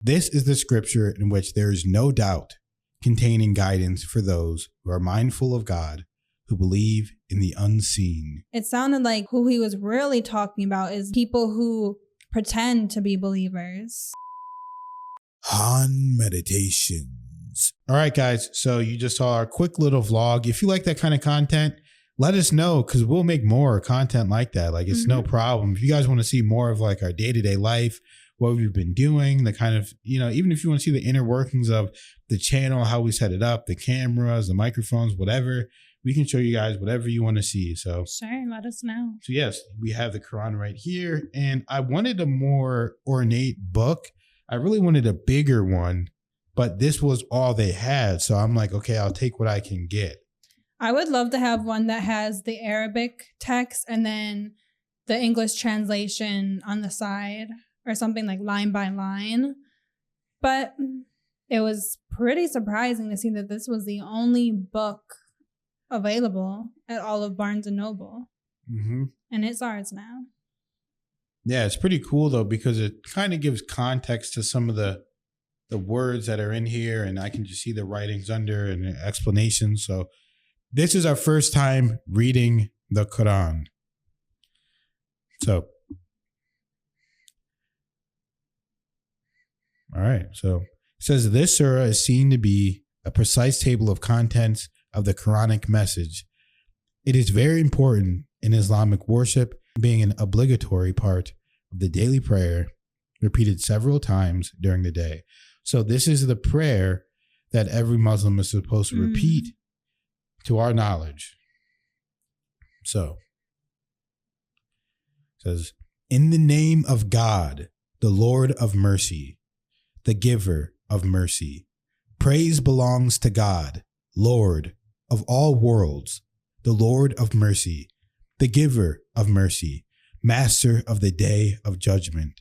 This is the scripture in which there is no doubt, containing guidance for those who are mindful of God, who believe in the unseen. It sounded like who he was really talking about is people who pretend to be believers. Han Meditations. All right, guys. So you just saw our quick little vlog. If you like that kind of content, let us know, because we'll make more content like that. Like, it's no problem. If you guys want to see more of like our day-to-day life, what we've been doing, the kind of, even if you want to see the inner workings of the channel, how we set it up, the cameras, the microphones, whatever, we can show you guys whatever you want to see. So sure, let us know. So yes, we have the Quran right here. And I wanted a more ornate book. I really wanted a bigger one, but this was all they had. So I'm like, okay, I'll take what I can get. I would love to have one that has the Arabic text and then the English translation on the side, or something like line by line. But it was pretty surprising to see that this was the only book available at all of Barnes & Noble. And it's ours now. Yeah, it's pretty cool though, because it kind of gives context to some of the words that are in here, and I can just see the writings under and the explanations. So this is our first time reading the Quran. So, all right. So it says this surah is seen to be a precise table of contents of the Quranic message. It is very important in Islamic worship, being an obligatory part of the daily prayer, repeated several times during the day. So this is the prayer that every Muslim is supposed to repeat to our knowledge. So it says, in the name of God, the Lord of mercy, the giver of mercy. Praise belongs to God, Lord of all worlds, the Lord of mercy, the giver of mercy, master of the day of judgment.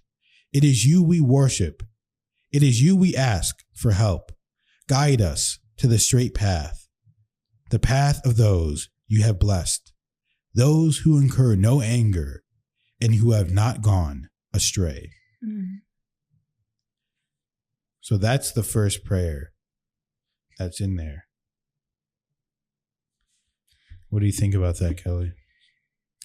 It is you we worship. It is you we ask for help. Guide us to the straight path, the path of those you have blessed, those who incur no anger and who have not gone astray. So that's the first prayer that's in there. What do you think about that, Kelly?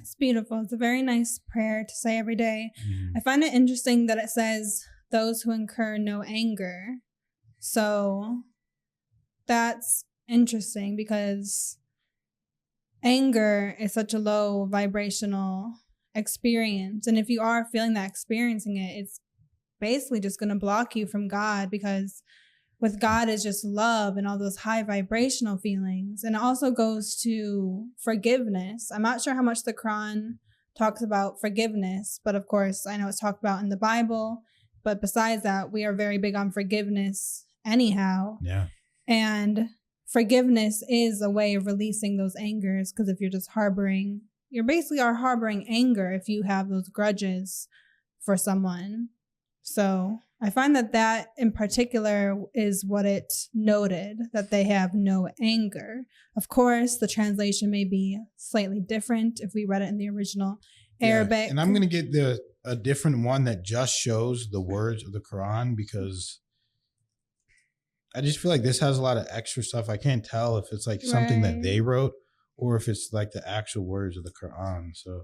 It's beautiful. It's a very nice prayer to say every day. I find it interesting that it says those who incur no anger. So that's interesting because anger is such a low vibrational experience. And if you are feeling that, experiencing it, it's basically just going to block you from God, because with God is just love and all those high vibrational feelings. And it also goes to forgiveness. I'm not sure how much the Quran talks about forgiveness, but of course I know it's talked about in the Bible. But besides that, we are very big on forgiveness anyhow. Yeah. And forgiveness is a way of releasing those angers, because if you're just harboring, you basically are harboring anger if you have those grudges for someone. So I find that in particular is what it noted, that they have no anger. Of course, the translation may be slightly different if we read it in the original Arabic. And I'm going to get a different one that just shows the words of the Quran, because I just feel like this has a lot of extra stuff. I can't tell if it's like something that they wrote or if it's like the actual words of the Quran. So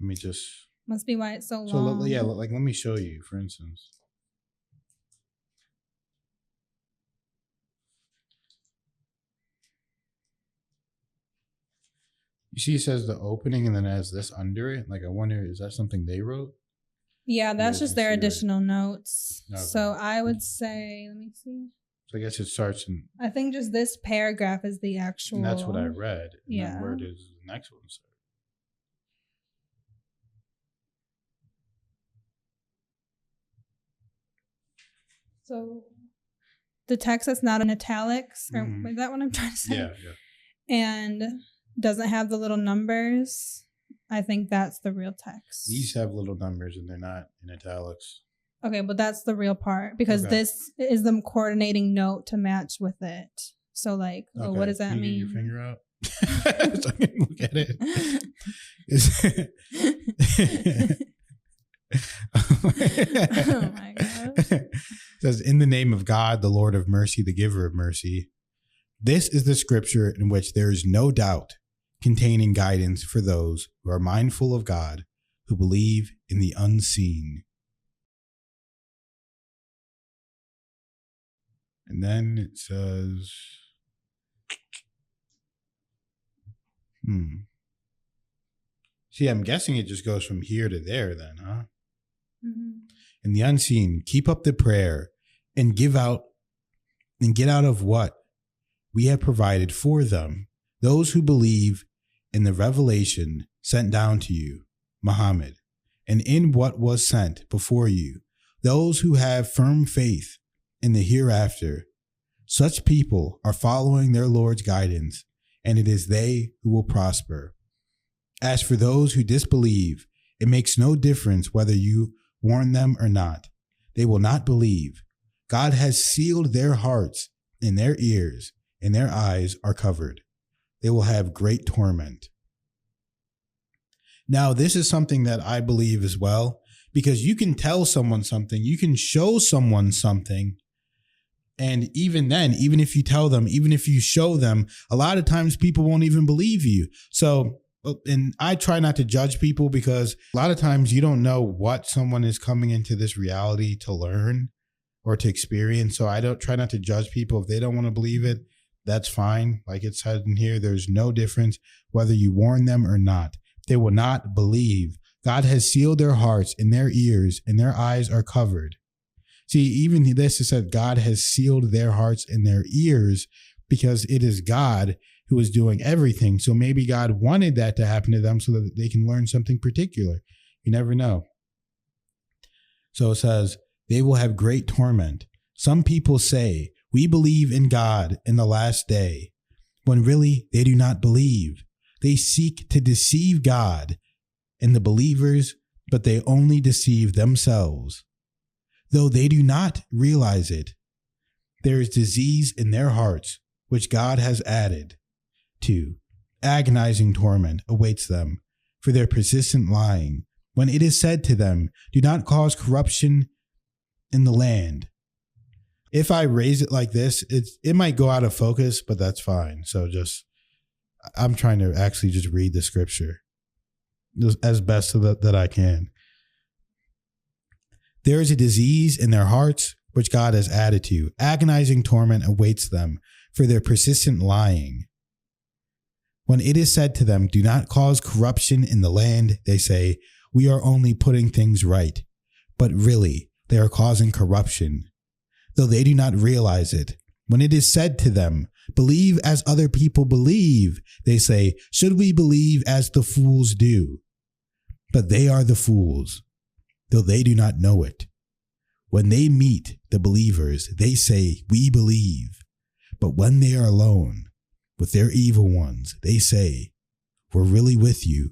let me just... Must be why it's so long. So yeah, like let me show you, for instance. You see, it says the opening, and then it has this under it. Like, I wonder, is that something they wrote? Yeah, that's just their additional notes. Okay. So I would say, let me see. So I guess it starts in... I think just this paragraph is the actual... And that's what I read. And yeah. then where it is the next one. So the text that's not in italics, or is that what I'm trying to say? Yeah. And doesn't have the little numbers. I think that's the real text. These have little numbers and they're not in italics. Okay, but that's the real part, because this is the coordinating note to match with it. So like, what does that mean? Your finger out. So I can look at it. Oh my gosh. It says, in the name of God, the Lord of mercy, the giver of mercy. This is the scripture in which there is no doubt, containing guidance for those who are mindful of God, who believe in the unseen. And then it says, See, I'm guessing it just goes from here to there then, huh? Mm-hmm. In the unseen, keep up the prayer and get out of what we have provided for them, those who believe in the revelation sent down to you, Muhammad, and in what was sent before you, those who have firm faith in the hereafter. Such people are following their Lord's guidance, and it is they who will prosper. As for those who disbelieve, it makes no difference whether you warn them or not. They will not believe. God has sealed their hearts, and their ears and their eyes are covered. They will have great torment. Now, this is something that I believe as well, because you can tell someone something, you can show someone something, and even then, even if you tell them, even if you show them, a lot of times people won't even believe you. So, and I try not to judge people because a lot of times you don't know what someone is coming into this reality to learn or to experience. So I don't try not to judge people. If they don't want to believe it, that's fine. Like it said in here, there's no difference whether you warn them or not. They will not believe. God has sealed their hearts and their ears and their eyes are covered. See, even this is said, God has sealed their hearts and their ears because it is God who is doing everything. So maybe God wanted that to happen to them so that they can learn something particular. You never know. So it says, they will have great torment. Some people say, we believe in God in the last day, when really they do not believe. They seek to deceive God and the believers, but they only deceive themselves. Though they do not realize it, there is disease in their hearts, which God has added to. Agonizing torment awaits them for their persistent lying. When it is said to them, do not cause corruption in the land. If I raise it like this, it might go out of focus, but that's fine. So I'm trying to actually just read the scripture as best that I can. There is a disease in their hearts, which God has added to. Agonizing torment awaits them for their persistent lying. When it is said to them, do not cause corruption in the land, they say, we are only putting things right. But really, they are causing corruption, though they do not realize it. When it is said to them, believe as other people believe, they say, should we believe as the fools do? But they are the fools, though they do not know it. When they meet the believers, they say, we believe. But when they are alone with their evil ones, they say, we're really with you.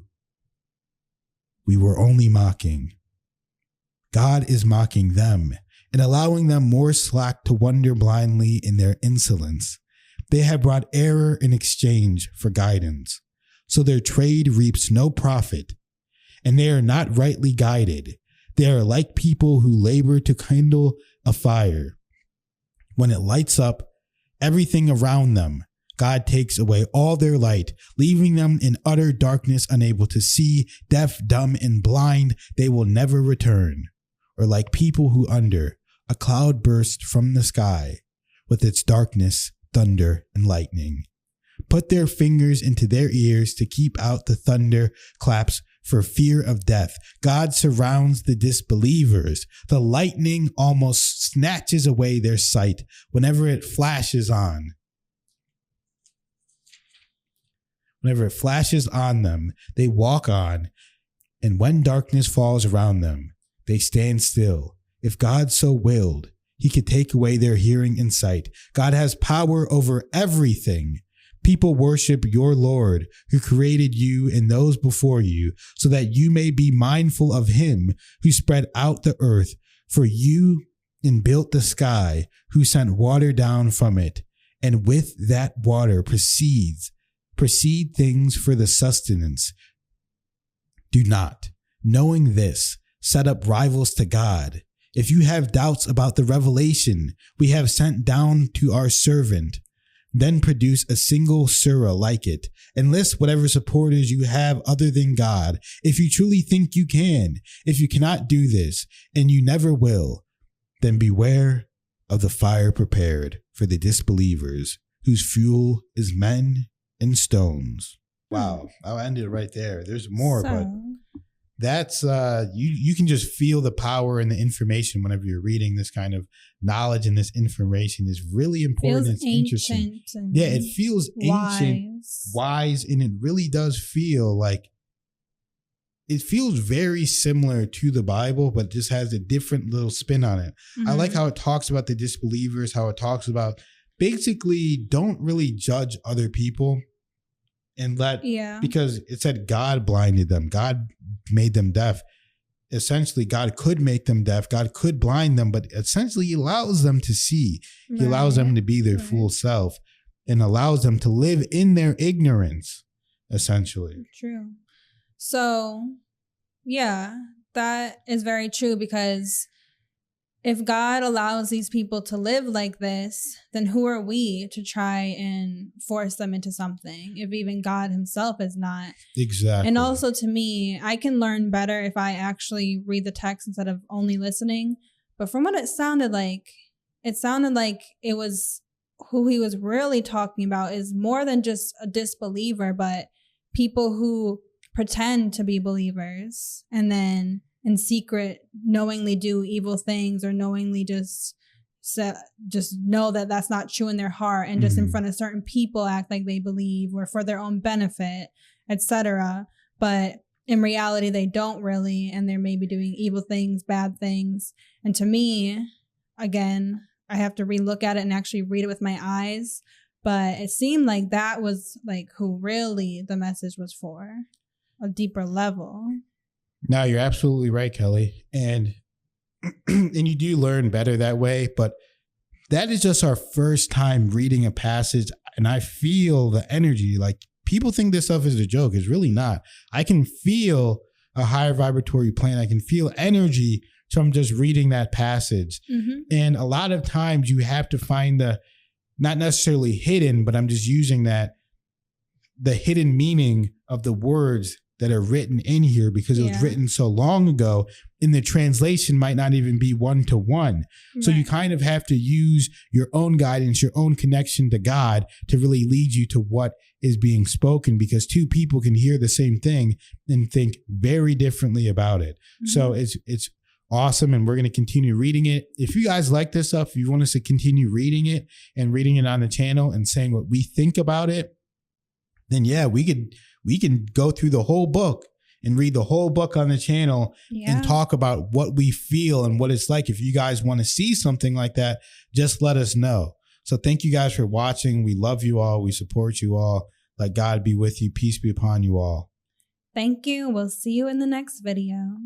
We were only mocking. God is mocking them and allowing them more slack to wander blindly in their insolence. They have brought error in exchange for guidance, so their trade reaps no profit, and they are not rightly guided. They are like people who labor to kindle a fire. When it lights up everything around them, God takes away all their light, leaving them in utter darkness, unable to see, deaf, dumb, and blind. They will never return. Or like people who under a cloud burst from the sky with its darkness, thunder, and lightning, put their fingers into their ears to keep out the thunder claps for fear of death. God surrounds the disbelievers. The lightning almost snatches away their sight whenever it flashes on. Whenever it flashes on them, they walk on, and when darkness falls around them, they stand still. If God so willed, he could take away their hearing and sight. God has power over everything. People worship your Lord, who created you and those before you, so that you may be mindful of him who spread out the earth for you and built the sky, who sent water down from it, and with that water proceed things for the sustenance. Do not, knowing this, set up rivals to God. If you have doubts about the revelation we have sent down to our servant, then produce a single surah like it, and list whatever supporters you have other than God, if you truly think you can. If you cannot do this, and you never will, then beware of the fire prepared for the disbelievers, whose fuel is men and stones. Wow, I'll end it right there. There's more, but that's you can just feel the power and the information whenever you're reading this kind of knowledge, and this information is really important. It's interesting. Yeah, it feels ancient, wise, and it really does feel like it feels very similar to the Bible, but just has a different little spin on it. I like how it talks about the disbelievers, how it talks about basically don't really judge other people and because it said God blinded them. God made them deaf. Essentially, God could make them deaf. God could blind them, but essentially he allows them to see. He allows them to be their full self and allows them to live in their ignorance, essentially. True. So, yeah, that is very true, because if God allows these people to live like this, then who are we to try and force them into something if even God himself is not? Exactly. And also, to me, I can learn better if I actually read the text instead of only listening. But from what it sounded like it was who he was really talking about is more than just a disbeliever, but people who pretend to be believers and then in secret knowingly do evil things, or knowingly just know that that's not true in their heart, and just in front of certain people act like they believe, or for their own benefit, etc. But in reality, they don't really, and they're maybe doing evil things, bad things. And to me, again, I have to relook at it and actually read it with my eyes. But it seemed like that was like who really the message was for, a deeper level. No, you're absolutely right, Kelly. And you do learn better that way. But that is just our first time reading a passage. And I feel the energy. Like, people think this stuff is a joke. It's really not. I can feel a higher vibratory plane. I can feel energy from just reading that passage. And a lot of times you have to find the, not necessarily hidden, but I'm just using that, the hidden meaning of the words that are written in here, because it was written so long ago, and the translation might not even be one-to-one. So you kind of have to use your own guidance, your own connection to God to really lead you to what is being spoken, because two people can hear the same thing and think very differently about it. So it's awesome, and we're going to continue reading it. If you guys like this stuff, if you want us to continue reading it and reading it on the channel and saying what we think about it, then yeah, we can go through the whole book and read the whole book on the channel and talk about what we feel and what it's like. If you guys want to see something like that, just let us know. So thank you guys for watching. We love you all. We support you all. Let God be with you. Peace be upon you all. Thank you. We'll see you in the next video.